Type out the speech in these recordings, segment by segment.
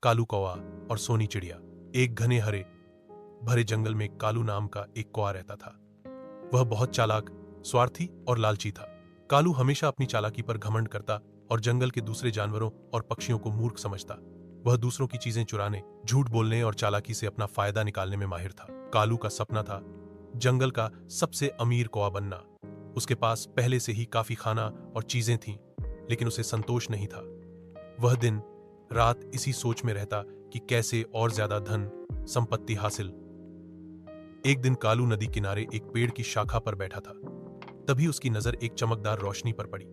कालू कौआ और सोनी चिड़िया। एक घने हरे भरे जंगल में कालू नाम का एक कौआ रहता था। वह बहुत चालाक, स्वार्थी और लालची था। कालू हमेशा अपनी चालाकी पर घमंड करता और जंगल के दूसरे जानवरों और पक्षियों को मूर्ख समझता। वह दूसरों की चीजें चुराने, झूठ बोलने और चालाकी से अपना फायदा निकालने में माहिर था। कालू का सपना था जंगल का सबसे अमीर कौआ बनना। उसके पास पहले से ही काफी खाना और चीजें थीं, लेकिन उसे संतोष नहीं था। वह दिन रात इसी सोच में रहता कि कैसे और ज्यादा धन संपत्ति हासिल। एक दिन कालू नदी किनारे एक पेड़ की शाखा पर बैठा था। तभी उसकी नजर एक चमकदार रोशनी पर पड़ी।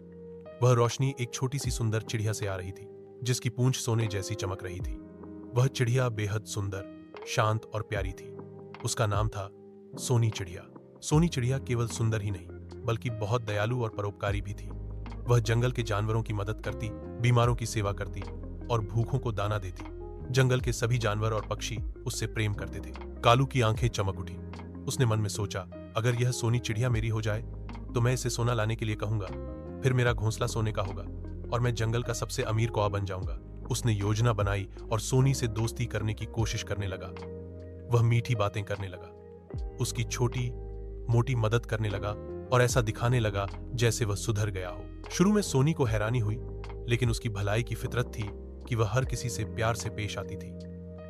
वह रोशनी एक छोटी सी सुंदर चिड़िया से आ रही थी, जिसकी पूंछ सोने जैसी चमक रही थी। वह चिड़िया बेहद सुंदर, शांत और प्यारी थी। उसका नाम था सोनी चिड़िया। सोनी चिड़िया केवल सुंदर ही नहीं, बल्कि बहुत दयालु और परोपकारी भी थी। वह जंगल के जानवरों की मदद करती, बीमारों की सेवा करती और भूखों को दाना देती। जंगल के सभी जानवर और पक्षी उससे प्रेम करते थे। कालू की आंखें चमक उठी। उसने मन में सोचा, अगर यह सोनी चिड़िया मेरी हो जाए तो मैं इसे सोना लाने के लिए कहूंगा। फिर मेरा घोंसला सोने का होगा और मैं जंगल का सबसे अमीर कौआ बन जाऊंगा। उसने योजना बनाई और सोनी से दोस्ती करने की कोशिश करने लगा। वह मीठी बातें करने लगा, उसकी छोटी मोटी मदद करने लगा और ऐसा दिखाने लगा जैसे वह सुधर गया हो। शुरू में सोनी को हैरानी हुई, लेकिन उसकी भलाई की फितरत थी कि वह हर किसी से प्यार से पेश आती थी।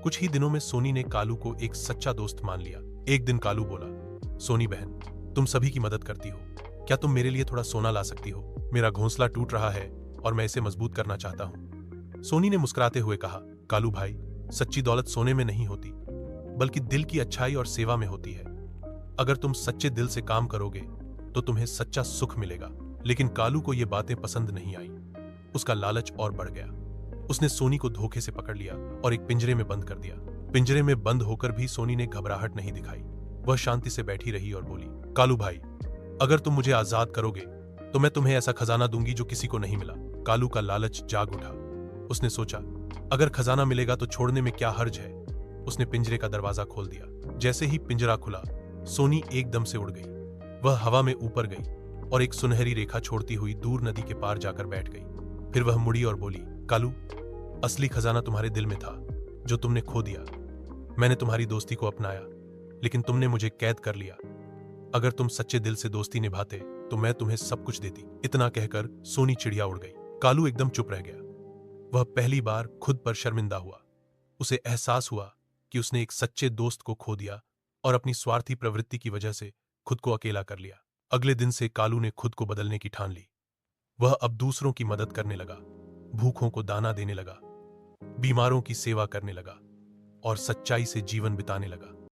कुछ ही दिनों में सोनी ने कालू को एक सच्चा दोस्त मान लिया। एक दिन कालू बोला, सोनी बहन, तुम सभी की मदद करती हो, क्या तुम मेरे लिए थोड़ा सोना ला सकती हो? मेरा घोंसला टूट रहा है और मैं इसे मजबूत करना चाहता हूँ। सोनी ने मुस्कुराते हुए कहा, कालू भाई, सच्ची दौलत सोने में नहीं होती, बल्कि दिल की अच्छाई और सेवा में होती है। अगर तुम सच्चे दिल से काम करोगे तो तुम्हें सच्चा सुख मिलेगा। लेकिन कालू को ये बातें पसंद नहीं आई। उसका लालच और बढ़ गया। उसने सोनी को धोखे से पकड़ लिया और एक पिंजरे में बंद कर दिया। पिंजरे में बंद होकर भी सोनी ने घबराहट नहीं दिखाई। वह शांति से बैठी रही और बोली, कालू भाई, अगर तुम मुझे आजाद करोगे तो मैं तुम्हें ऐसा खजाना दूंगी जो किसी को नहीं मिला। कालू का लालच जाग उठा। उसने सोचा, अगर खजाना मिलेगा तो छोड़ने में क्या हर्ज है। उसने पिंजरे का दरवाजा खोल दिया। जैसे ही पिंजरा खुला, सोनी एकदम से उड़ गई। वह हवा में ऊपर गई और एक सुनहरी रेखा छोड़ती हुई दूर नदी के पार जाकर बैठ गई। फिर वह मुड़ी और बोली, कालू, असली खजाना तुम्हारे दिल में था, जो तुमने खो दिया। मैंने तुम्हारी दोस्ती को अपनाया, लेकिन तुमने मुझे कैद कर लिया। अगर तुम सच्चे दिल से दोस्ती निभाते तो मैं तुम्हें सब कुछ देती। इतना कहकर सोनी चिड़िया उड़ गई। कालू एकदम चुप रह गया। वह पहली बार खुद पर शर्मिंदा हुआ। उसे एहसास हुआ कि उसने एक सच्चे दोस्त को खो दिया और अपनी स्वार्थी प्रवृत्ति की वजह से खुद को अकेला कर लिया। अगले दिन से कालू ने खुद को बदलने की ठान ली। वह अब दूसरों की मदद करने लगा, भूखों को दाना देने लगा, बीमारों की सेवा करने लगा और सच्चाई से जीवन बिताने लगा।